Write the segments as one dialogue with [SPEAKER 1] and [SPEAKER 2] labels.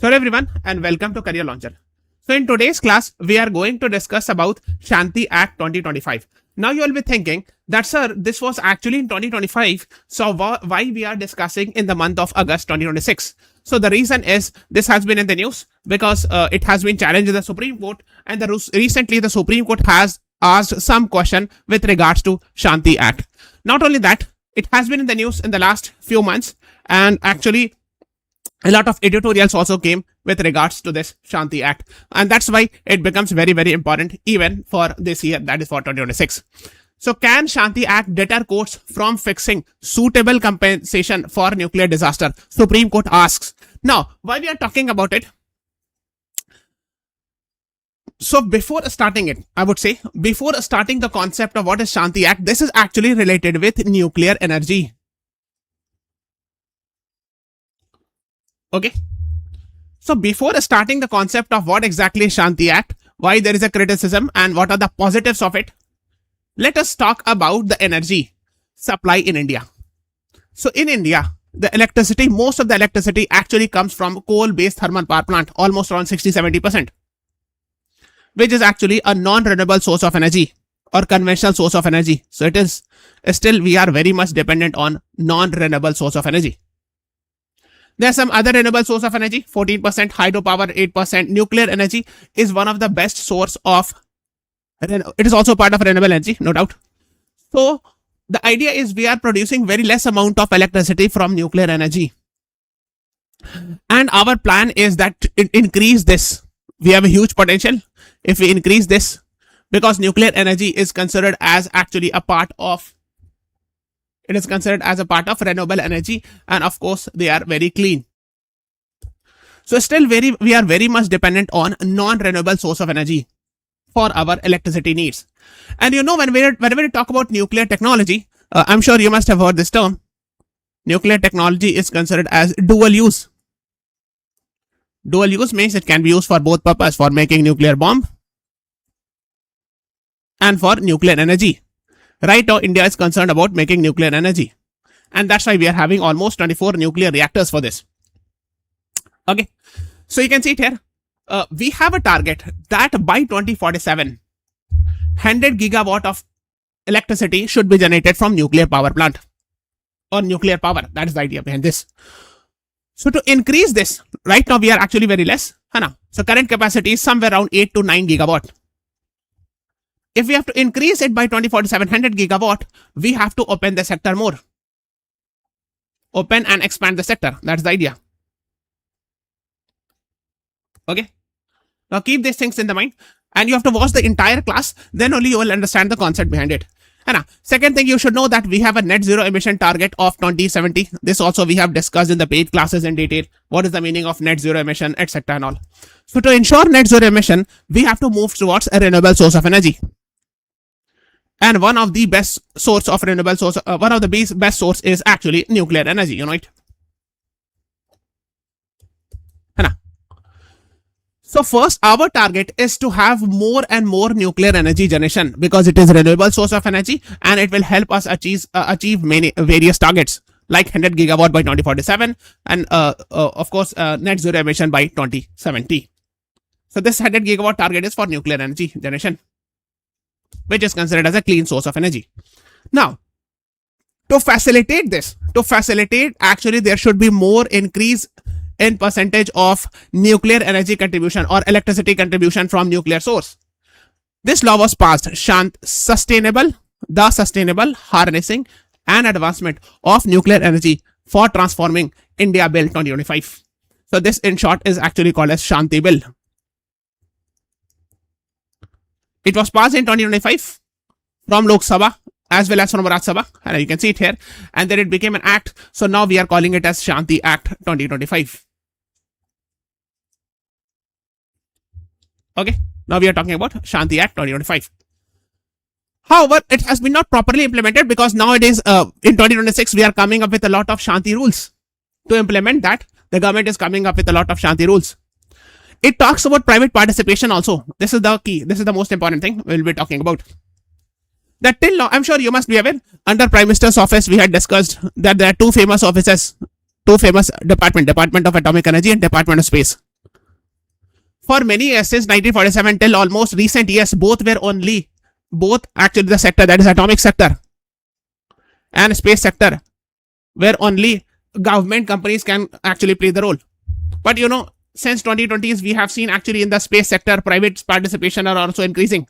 [SPEAKER 1] Hello everyone and welcome to Career Launcher. So in today's class, we are going to discuss about SHANTI Act 2025. Now you will be thinking that sir, this was actually in 2025. So why we are discussing in the month of August 2026? So the reason is this has been in the news because it has been challenged in the Supreme Court, and recently the Supreme Court has asked some question with regards to SHANTI Act. Not only that, it has been in the news in the last few months, and actually a lot of editorials also came with regards to this SHANTI Act, and that's why it becomes very, very important even for this year, that is for 2026. So can SHANTI Act deter courts from fixing suitable compensation for nuclear disaster? Supreme Court asks. Now, why we are talking about it? So before starting it, I would say, before starting the concept of what is SHANTI Act, this is actually related with nuclear energy. Okay. So before starting the concept of what exactly is SHANTI Act, why there is a criticism and what are the positives of it, let us talk about the energy supply in India. So in India, the electricity, most of the electricity actually comes from coal-based thermal power plant, almost around 60-70%, which is actually a non-renewable source of energy or conventional source of energy. So it is still, we are very much dependent on non-renewable source of energy. There are some other renewable source of energy, 14%, hydropower 8%. Nuclear energy is one of the best source of, it is also part of renewable energy, no doubt. So the idea is we are producing very less amount of electricity from nuclear energy. And our plan is that increase this. We have a huge potential if we increase this, because nuclear energy is considered as actually a part of, it is considered as a part of renewable energy, and of course they are very clean. So still we are very much dependent on non-renewable source of energy for our electricity needs. And you know, whenever we talk about nuclear technology, I'm sure you must have heard this term. Nuclear technology is considered as dual use. Dual use means it can be used for both purposes, for making nuclear bomb and for nuclear energy. Right now, India is concerned about making nuclear energy, and that's why we are having almost 24 nuclear reactors for this. Okay, so you can see it here. We have a target that by 2047, 100 gigawatt of electricity should be generated from nuclear power plant or nuclear power. That is the idea behind this. So to increase this, right now we are actually very less. So current capacity is somewhere around 8 to 9 gigawatt. If we have to increase it by 2047, 100 gigawatt, we have to open the sector more. Open and expand the sector. That's the idea. Okay. Now keep these things in the mind, and you have to watch the entire class. Then only you will understand the concept behind it. And second thing, you should know that we have a net zero emission target of 2070. This also we have discussed in the paid classes in detail. What is the meaning of net zero emission, etc. and all. So to ensure net zero emission, we have to move towards a renewable source of energy. And one of the best source of renewable source, one of the best source is actually nuclear energy, you know it. So first, our target is to have more and more nuclear energy generation, because it is a renewable source of energy and it will help us achieve many various targets like 100 gigawatt by 2047 and of course net zero emission by 2070. So this 100 gigawatt target is for nuclear energy generation, which is considered as a clean source of energy. Now, to facilitate this, actually there should be more increase in percentage of nuclear energy contribution or electricity contribution from nuclear source. This law was passed, sustainable harnessing and advancement of nuclear energy for transforming India Bill 2025. So this in short is actually called as SHANTI Bill. It was passed in 2025 from Lok Sabha as well as from Rajya Sabha, and you can see it here, and then it became an act. So now we are calling it as SHANTI Act 2025. Okay, now we are talking about SHANTI Act 2025. However, it has been not properly implemented, because nowadays in 2026 we are coming up with a lot of SHANTI rules. To implement that, the government is coming up with a lot of SHANTI rules. It talks about private participation also. This is the key. This is the most important thing we'll be talking about. That till now, I'm sure you must be aware, under Prime Minister's office, we had discussed that there are two famous offices, two famous department of Atomic Energy and Department of Space. for many years since 1947 till almost recent years, both actually the sector, that is atomic sector and space sector, where only government companies can actually play the role. But since 2020s, we have seen actually in the space sector, private participation are also increasing.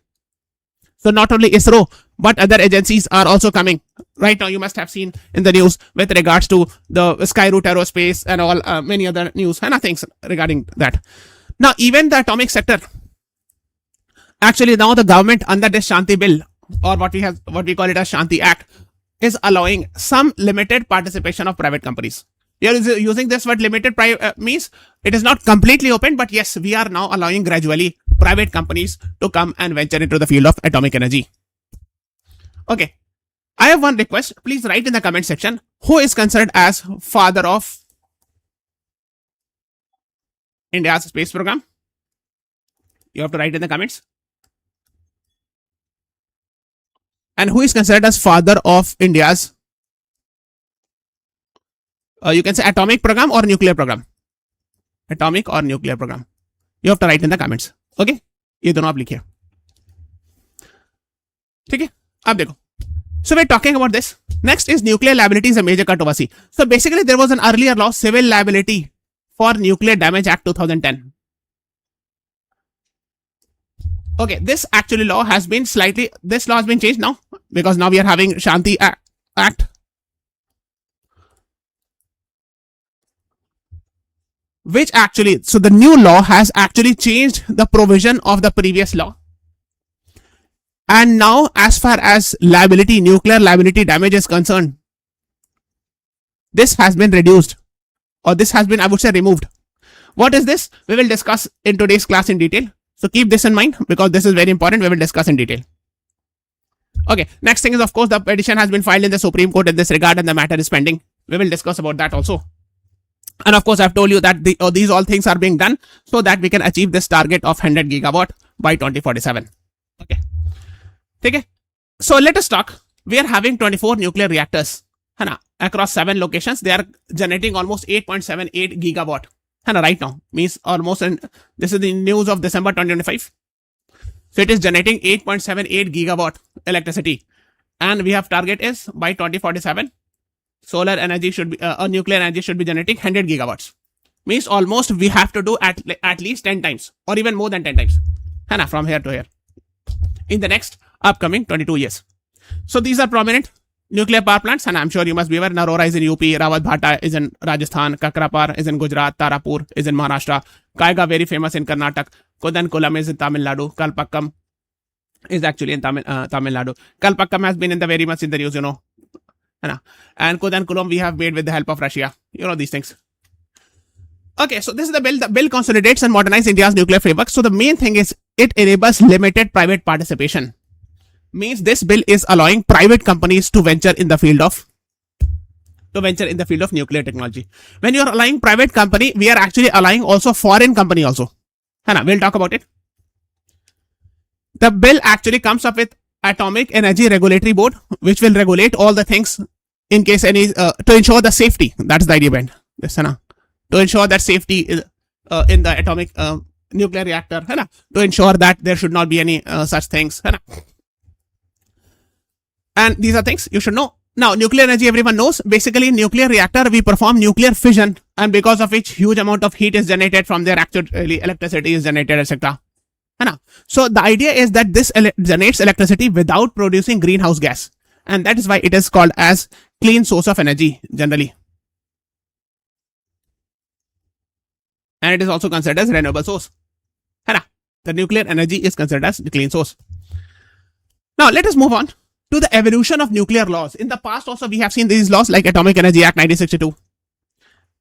[SPEAKER 1] So not only ISRO, but other agencies are also coming. Right now, you must have seen in the news with regards to the Skyroot Aerospace and all many other news and things regarding that. Now, even the atomic sector, actually now the government under this Shanti bill, or what we call it as Shanti Act, is allowing some limited participation of private companies. You're using this word limited means it is not completely open, but yes, we are now allowing gradually private companies to come and venture into the field of atomic energy. Okay, I have one request. Please write in the comment section who is considered as father of India's space program. You have to write in the comments. And who is considered as father of India's you can say atomic program or nuclear program. Atomic or nuclear program. You have to write in the comments. Okay, ये दोनों आप लिखिए. ठीक है, अब देखो. So we're talking about this. Next is nuclear liability is a major controversy. So basically there was an earlier law, Civil Liability for Nuclear Damage Act 2010. Okay, this actually law has been this law has been changed now, because now we are having Shanti Act. Which actually, so the new law has actually changed the provision of the previous law. And now as far as liability, nuclear liability damage is concerned, this has been reduced, or this has been, I would say, removed. What is this? We will discuss in today's class in detail. So keep this in mind, because this is very important. We will discuss in detail. Okay, next thing is, of course, the petition has been filed in the Supreme Court in this regard and the matter is pending. We will discuss about that also. And of course, I've told you that these all things are being done so that we can achieve this target of 100 gigawatt by 2047. Okay. So let us talk. We are having 24 nuclear reactors across 7 locations. They are generating almost 8.78 gigawatt. Right now, means almost, this is the news of December 2025. So it is generating 8.78 gigawatt electricity. And we have target is by 2047. Solar energy should be, nuclear energy should be generating 100 gigawatts. Means almost we have to do at least 10 times or even more than 10 times. From here to here. In the next upcoming 22 years. So these are prominent nuclear power plants, and I'm sure you must be aware. Narora is in UP, Rawat Bhata is in Rajasthan, Kakrapar is in Gujarat, Tarapur is in Maharashtra, Kaiga very famous in Karnataka, Kodankulam is in Tamil Nadu, Kalpakkam is actually in Tamil Nadu. Kalpakkam has been very much in the news, and Kodankulam we have made with the help of Russia. These things. Okay, so this is the bill. The bill consolidates and modernizes India's nuclear framework. So the main thing is it enables limited private participation. Means this bill is allowing private companies to venture in the field of nuclear technology. When you are allowing private company, we are actually allowing also foreign company also. We'll talk about it. The bill actually comes up with Atomic Energy Regulatory Board, which will regulate all the things in case any to ensure the safety. That's the idea behind this. To ensure that safety is in the atomic nuclear reactor. To ensure that there should not be any such things. And these are things you should know. Now, nuclear energy, everyone knows. Basically, in nuclear reactor, we perform nuclear fission, and because of which huge amount of heat is generated from there, actually electricity is generated, etc. So the idea is that this generates electricity without producing greenhouse gas, and that is why it is called as clean source of energy generally. And it is also considered as renewable source. The nuclear energy is considered as the clean source. Now, let us move on to the evolution of nuclear laws. In the past also we have seen these laws like Atomic Energy Act 1962.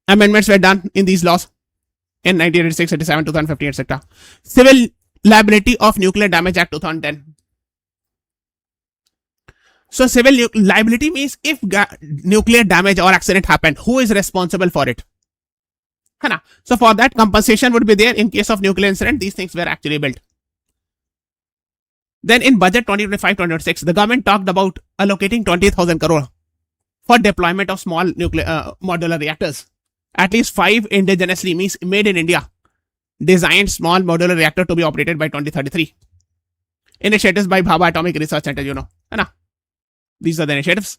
[SPEAKER 1] Amendments were done in these laws in 1986, 87, 2015, etc. Civil Liability of Nuclear Damage Act 2010. So civil liability means if nuclear damage or accident happened, who is responsible for it? So for that, compensation would be there in case of nuclear incident. These things were actually built. Then in budget 2025-2026, the government talked about allocating 20,000 crore for deployment of small nuclear modular reactors. At least 5 indigenously, means made in India. designed small modular reactor to be operated by 2033. Initiatives by Bhabha Atomic Research Center, you know. These are the initiatives.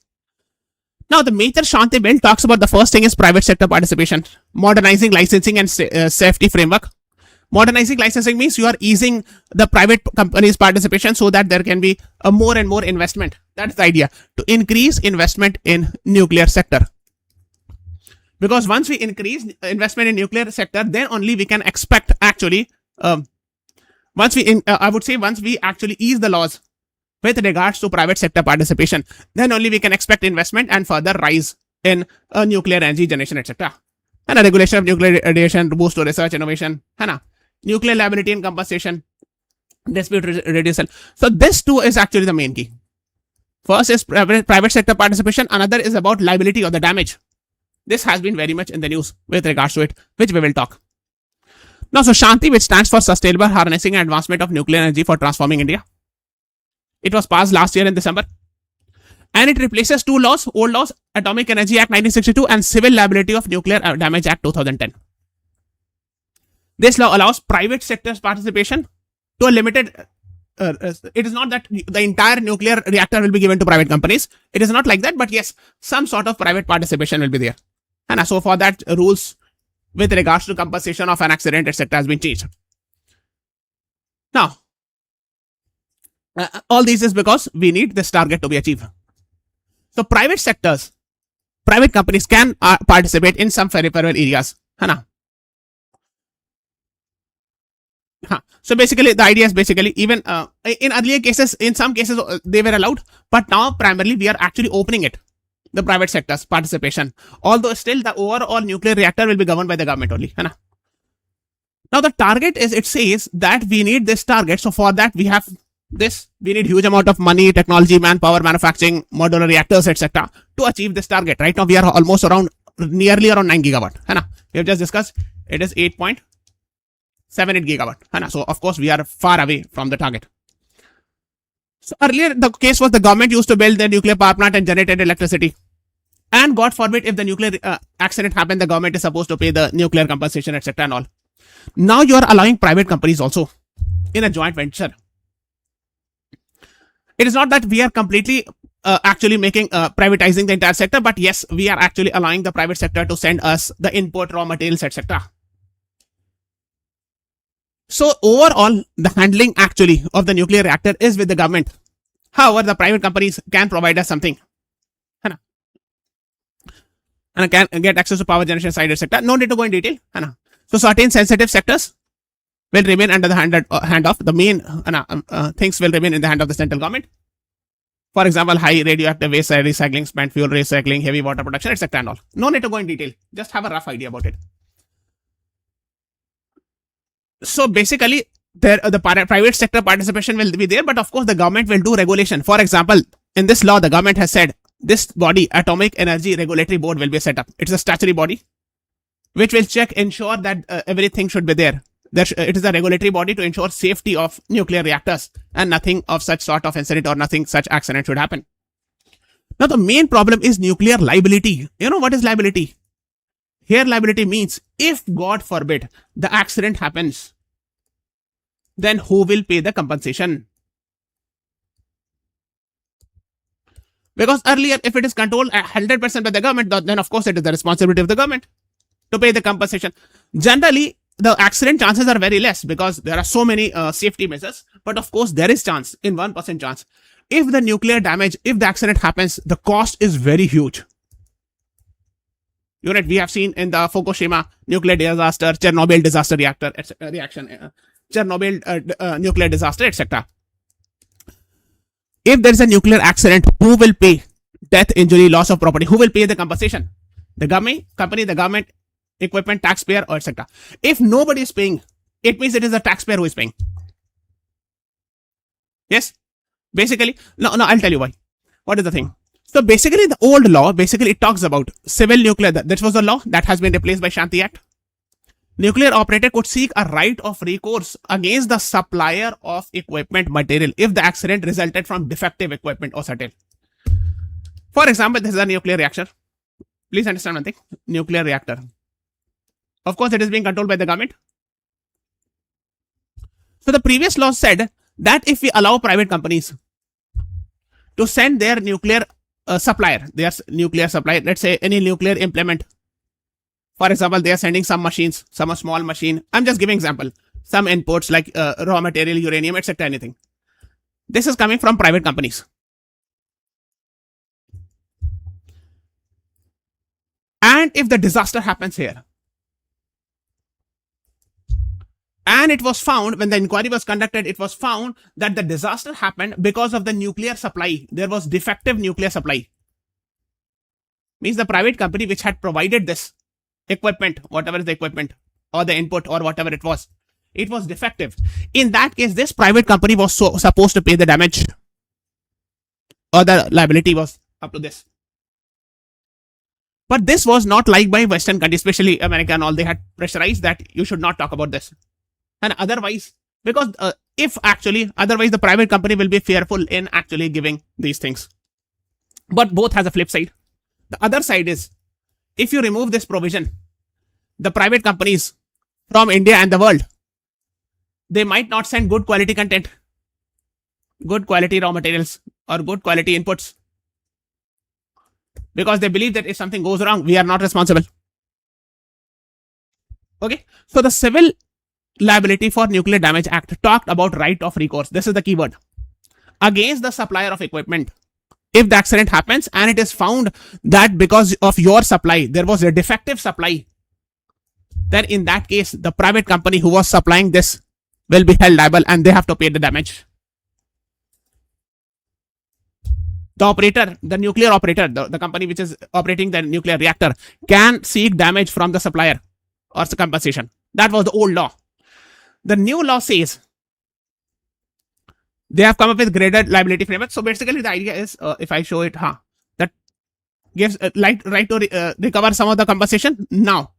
[SPEAKER 1] Now, the major Shanti bill talks about the first thing is private sector participation, modernizing licensing and safety framework. Modernizing licensing means you are easing the private companies' participation so that there can be a more and more investment. That's the idea, to increase investment in nuclear sector. Because once we increase investment in nuclear sector, then only we can expect actually, once we actually ease the laws with regards to private sector participation, then only we can expect investment and further rise in nuclear energy generation, etc. And a regulation of nuclear radiation to boost to research, innovation, nuclear liability and compensation, dispute redressal. So this too is actually the main key. First is private sector participation. Another is about liability or the damage. This has been very much in the news with regards to it, which we will talk. Now, so Shanti, which stands for Sustainable Harnessing and Advancement of Nuclear Energy for Transforming India. It was passed last year in December. And it replaces two laws, old laws, Atomic Energy Act 1962 and Civil Liability of Nuclear Damage Act 2010. This law allows private sector's participation to a limited, it is not that the entire nuclear reactor will be given to private companies. It is not like that, but yes, some sort of private participation will be there. And so for that, rules with regards to compensation of an accident, etc. has been changed. Now, all this is because we need this target to be achieved. So private companies can participate in some peripheral areas. So basically, the idea is basically even in earlier cases, in some cases they were allowed, but now primarily we are actually opening it, the private sector's participation. Although still the overall nuclear reactor will be governed by the government only. Now the target is, it says that we need this target. So for that we have this, we need huge amount of money, technology, manpower, manufacturing, modular reactors, etc. to achieve this target. Right now we are almost nearly around 9 gigawatt. We have just discussed it is 8.78 gigawatt. So of course we are far away from the target. So earlier the case was the government used to build the nuclear power plant and generated electricity. And God forbid, if the nuclear accident happened, the government is supposed to pay the nuclear compensation, etc. and all. Now you are allowing private companies also in a joint venture. It is not that we are completely actually privatizing the entire sector, but yes, we are actually allowing the private sector to send us the input, raw materials, etc. So overall, the handling actually of the nuclear reactor is with the government. However, the private companies can provide us something. And can get access to power generation side, etc. No need to go in detail. So certain sensitive sectors will remain under the hand of the main things will remain in the hand of the central government. For example, high radioactive waste recycling, spent fuel recycling, heavy water production, etc. and all. No need to go in detail. Just have a rough idea about it. So basically, the private sector participation will be there, but of course the government will do regulation. For example, in this law, the government has said this body, Atomic Energy Regulatory Board, will be set up. It's a statutory body which will ensure that everything should be there. It is a regulatory body to ensure safety of nuclear reactors, and nothing of such sort of incident or nothing such accident should happen. Now the main problem is nuclear liability. You know what is liability? Here liability means if God forbid the accident happens, then who will pay the compensation? Because earlier, if it is controlled 100% by the government, then of course it is the responsibility of the government to pay the compensation. Generally, the accident chances are very less because there are so many safety measures. But of course, there is chance, in 1% chance. If the nuclear damage, if the accident happens, the cost is very huge. Unit we have seen in the Fukushima nuclear disaster, Chernobyl disaster Chernobyl nuclear disaster, etc. If there is a nuclear accident, who will pay death, injury, loss of property? Who will pay the compensation? The government, the government, equipment, taxpayer, or etc. If nobody is paying, it means it is the taxpayer who is paying. Yes? Basically, no, I'll tell you why. What is the thing? So basically, the old law, it talks about civil nuclear. This was the law that has been replaced by SHANTI Act. Nuclear operator could seek a right of recourse against the supplier of equipment material if the accident resulted from defective equipment or certain. For example, this is a nuclear reactor. Please understand one thing. Nuclear reactor. Of course, it is being controlled by the government. So the previous law said that if we allow private companies to send their nuclear supplier, let's say any nuclear implement. For example, they are sending some machines, some small machine. I'm just giving example. Some inputs like raw material, uranium, etc. Anything. This is coming from private companies. And if the disaster happens here, and it was found, when the inquiry was conducted, it was found that the disaster happened because of the nuclear supply. There was defective nuclear supply. Means the private company which had provided this equipment, whatever is the equipment or the input or whatever it was defective. In that case, this private company was supposed to pay the damage, or the liability was up to this. But this was not liked by Western countries, especially America and all. They had pressurized that you should not talk about this. And otherwise, because otherwise the private company will be fearful in actually giving these things. But both has a flip side. The other side is, if you remove this provision, the private companies from India and the world, they might not send good quality content, good quality raw materials, or good quality inputs, because they believe that if something goes wrong, we are not responsible. Okay, so the Civil Liability for Nuclear Damage Act talked about right of recourse. This is the keyword. Against the supplier of equipment. If the accident happens and it is found that because of your supply, there was a defective supply, then in that case, the private company who was supplying this will be held liable and they have to pay the damage. The operator, the nuclear operator, the company which is operating the nuclear reactor, can seek damage from the supplier or compensation. That was the old law. The new law says they have come up with graded liability framework. So basically the idea is, if I show it, that gives right to recover some of the compensation. Now,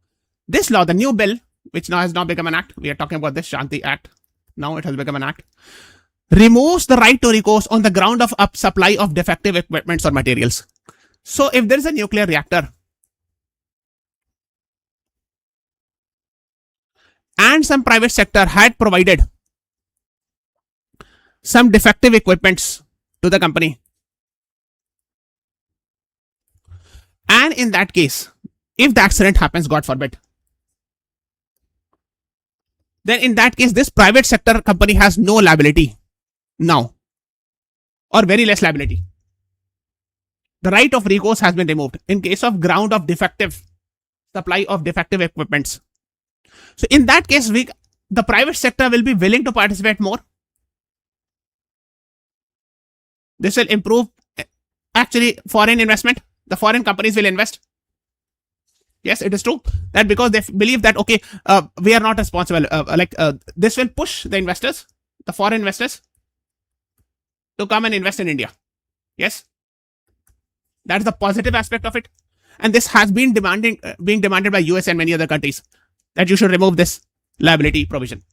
[SPEAKER 1] this law, the new bill, which now has become an act, we are talking about this SHANTI Act. Now it has become an act. Removes the right to recourse on the ground of supply of defective equipments or materials. So if there is a nuclear reactor and some private sector had provided some defective equipments to the company, and in that case, if the accident happens, God forbid, then in that case, this private sector company has no liability now, or very less liability. The right of recourse has been removed in case of ground of defective supply of defective equipments. So in that case, the private sector will be willing to participate more. This will improve actually foreign investment. The foreign companies will invest. Yes, it is true that because they believe that, okay, we are not responsible. This will push the investors, the foreign investors, to come and invest in India. Yes, that's the positive aspect of it. And this has been being demanded by US and many other countries, that you should remove this liability provision.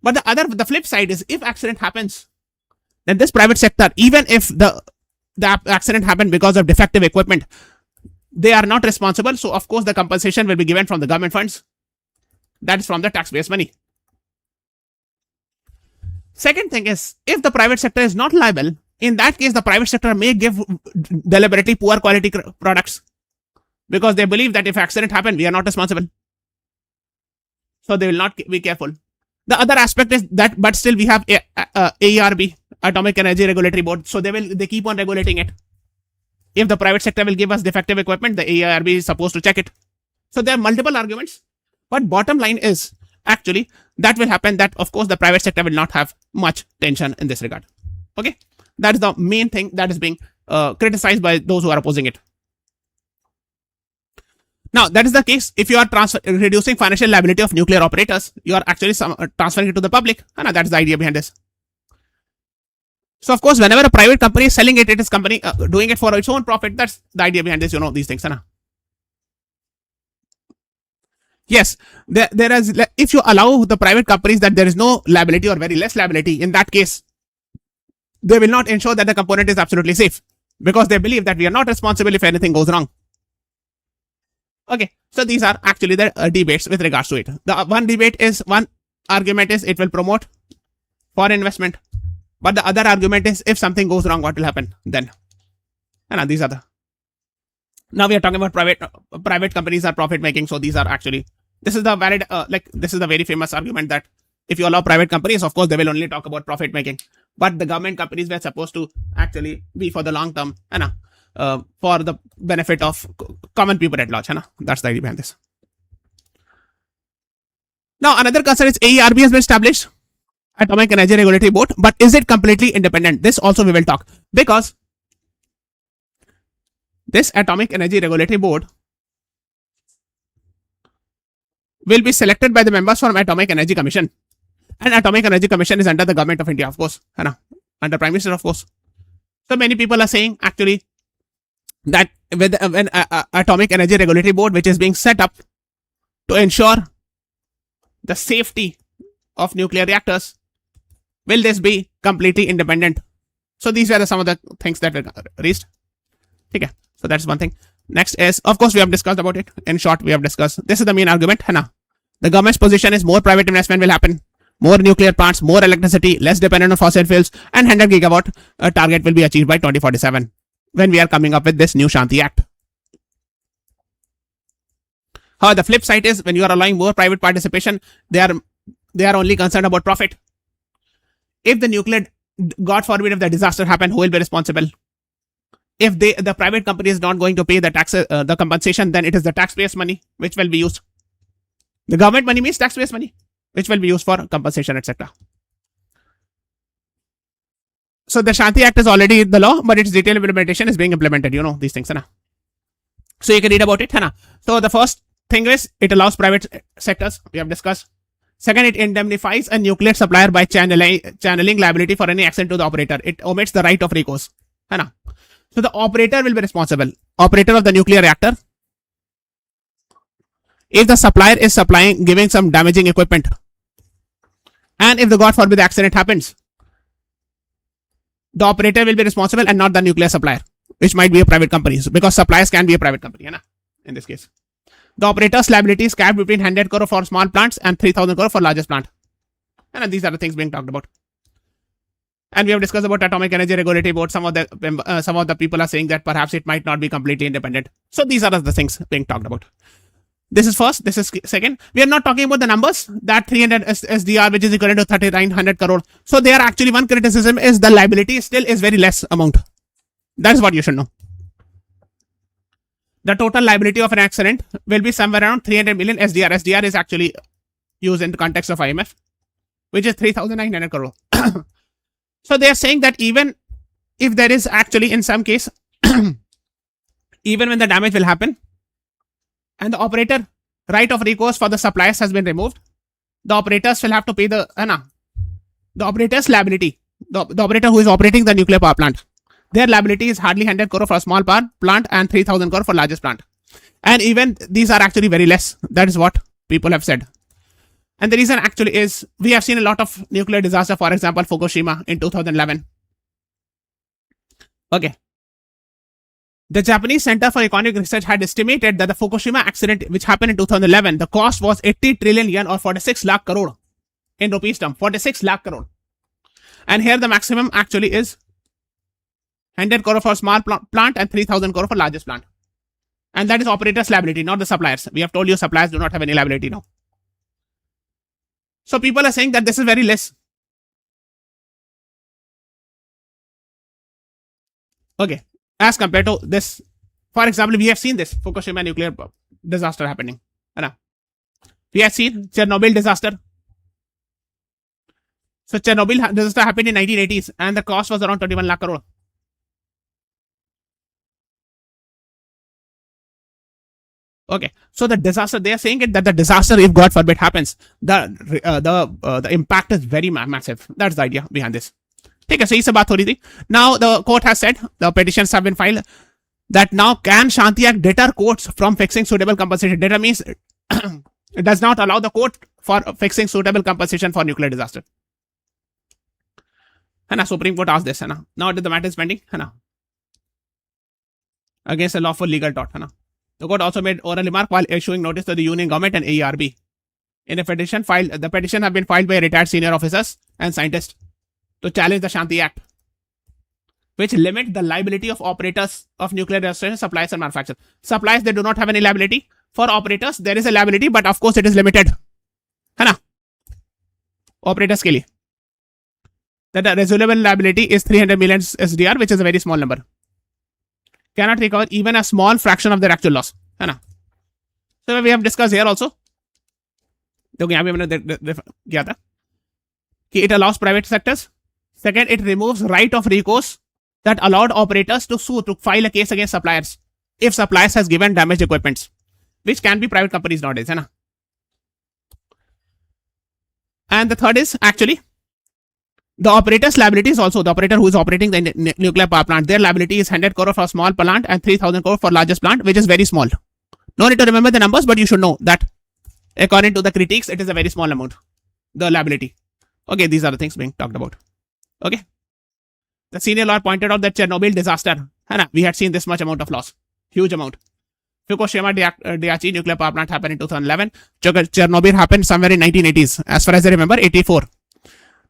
[SPEAKER 1] But the flip side is, if accident happens, then this private sector, even if the accident happened because of defective equipment, they are not responsible. So of course the compensation will be given from the government funds. That is from the taxpayers' money. Second thing is, if the private sector is not liable, in that case, the private sector may give deliberately poor quality products, because they believe that if accident happen, we are not responsible. So they will not be careful. The other aspect is that, but still we have AERB, Atomic Energy Regulatory Board. So they keep on regulating it. If the private sector will give us defective equipment, the AERB is supposed to check it. So there are multiple arguments, but bottom line is actually that will happen, that of course the private sector will not have much tension in this regard. Okay, that is the main thing that is being criticized by those who are opposing it. Now, that is the case if you are reducing financial liability of nuclear operators, you are actually transferring it to the public. And that's the idea behind this. So, of course, whenever a private company is selling it, it is company doing it for its own profit. That's the idea behind this, these things. Yes, there is, if you allow the private companies that there is no liability or very less liability, in that case, they will not ensure that the component is absolutely safe, because they believe that we are not responsible if anything goes wrong. Okay, so these are actually the debates with regards to it. The one argument is it will promote for investment. But the other argument is if something goes wrong, what will happen then? And these are the. Now we are talking about private companies are profit making. So these are actually, this is the valid, this is the very famous argument that if you allow private companies, of course, they will only talk about profit making. But the government companies were supposed to actually be for the long term, for the benefit of common people at large. That's the idea behind this. Now, another concern is AERB has been established, Atomic Energy Regulatory Board, but is it completely independent? This also we will talk, because this Atomic Energy Regulatory Board will be selected by the members from Atomic Energy Commission. And Atomic Energy Commission is under the government of India, of course, under Prime Minister, of course. So many people are saying actually that with when Atomic Energy Regulatory Board, which is being set up to ensure the safety of nuclear reactors, will this be completely independent? So these were some of the things that were raised. Okay, so that's one thing. Next is, of course, we have discussed about it. In short, we have discussed. This is the main argument. The government's position is more private investment will happen, more nuclear plants, more electricity, less dependent on fossil fuels, and 100 gigawatt target will be achieved by 2047 when we are coming up with this new Shanti Act. However, the flip side is when you are allowing more private participation, they are only concerned about profit. If the nuclear, God forbid, if the disaster happen, who will be responsible? If the private company is not going to pay the taxes, the compensation, then it is the taxpayers' money which will be used. The government money means taxpayers' money, which will be used for compensation, etc. So the Shanti Act is already the law, but its detailed implementation is being implemented. You know these things, so you can read about it. So the first thing is it allows private sectors. We have discussed. Second, it indemnifies a nuclear supplier by channeling liability for any accident to the operator. It omits the right of recourse. So the operator will be responsible. Operator of the nuclear reactor. If the supplier is giving some damaging equipment, and if the God forbid the accident happens, the operator will be responsible and not the nuclear supplier, which might be a private company, because suppliers can be a private company, in this case. The operator's liability is capped between 100 crore for small plants and 3,000 crore for largest plant. And these are the things being talked about. And we have discussed about Atomic Energy Regulatory Board. Some of the people are saying that perhaps it might not be completely independent. So these are the things being talked about. This is first. This is second. We are not talking about the numbers. That 300 SDR, which is equivalent to 3,900 crore. So there actually one criticism is the liability still is very less amount. That is what you should know. The total liability of an accident will be somewhere around 300 million SDR. SDR is actually used in the context of IMF, which is 3,900 crore. So they are saying that even if there is actually in some case, even when the damage will happen and the operator right of recourse for the suppliers has been removed, the operators will have to pay the operator's liability. The operator who is operating the nuclear power plant, their liability is hardly 100 crore for a small power plant and 3,000 crore for largest plant. And even these are actually very less. That is what people have said. And the reason actually is we have seen a lot of nuclear disaster, for example, Fukushima in 2011. Okay. The Japanese Center for Economic Research had estimated that the Fukushima accident, which happened in 2011, the cost was 80 trillion yen or 46 lakh crore in rupees term, 46 lakh crore. And here the maximum actually is 100 crore for small plant and 3,000 crore for largest plant. And that is operator's liability, not the suppliers. We have told you suppliers do not have any liability now. So people are saying that this is very less. Okay. As compared to this, for example, we have seen this Fukushima nuclear disaster happening. We have seen Chernobyl disaster. So Chernobyl disaster happened in 1980s and the cost was around 21 lakh crore. Okay, so the disaster, they are saying it that the disaster, if God forbid happens, the impact is very massive. That's the idea behind this. Okay, so it's about authority. Now the court has said, the petitions have been filed, that now can Shanti Act deter courts from fixing suitable compensation? Deter means it does not allow the court for fixing suitable compensation for nuclear disaster. Supreme Court asked this. Now the matter is pending. Against a lawful legal tort. The court also made oral remark while issuing notice to the union government and AERB. In a petition filed, the petition have been filed by retired senior officers and scientists. to challenge the Shanti Act, which limit the liability of operators of nuclear reactor suppliers and manufacturers. Suppliers, they do not have any liability. For operators, there is a liability, but of course it is limited. है ना? Operators के लिए. That the resolvable liability is 300 million SDR, which is a very small number. Cannot recover even a small fraction of their actual loss. है ना? So we have discussed here also. देखो यहाँ पे मैंने किया था कि it allows private sectors. Second, it removes right of recourse that allowed operators to sue, to file a case against suppliers if suppliers has given damaged equipments, which can be private companies nowadays, है ना? And the third is actually the operator's liability is also the operator who is operating the nuclear power plant. Their liability is 100 crore for a small plant and 3,000 crore for largest plant, which is very small. No need to remember the numbers, but you should know that according to the critiques, it is a very small amount, the liability. Okay, these are the things being talked about. Okay. The senior lawyer pointed out that Chernobyl disaster, we had seen this much amount of loss, huge amount. Fukushima Daiichi nuclear power plant happened in 2011. Chernobyl happened somewhere in 1980s, as far as I remember, 84.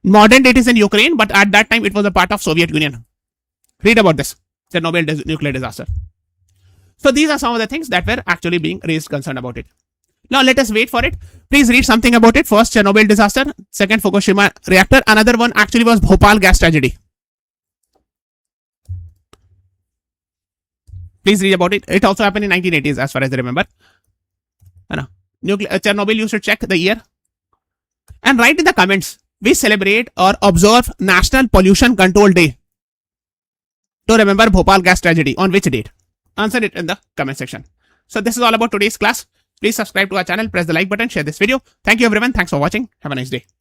[SPEAKER 1] Modern date is in Ukraine, but at that time it was a part of Soviet Union. Read about this, Chernobyl nuclear disaster. So these are some of the things that were actually being raised concern about it. Now let us wait for it. Please read something about it. First, Chernobyl disaster. Second, Fukushima reactor. Another one actually was Bhopal gas tragedy. Please read about it. It also happened in 1980s, as far as I remember. Chernobyl, you should check the year. And write in the comments, we celebrate or observe National Pollution Control Day to remember Bhopal gas tragedy. On which date? Answer it in the comment section. So this is all about today's class. Please subscribe to our channel, press the like button, share this video. Thank you everyone. Thanks for watching. Have a nice day.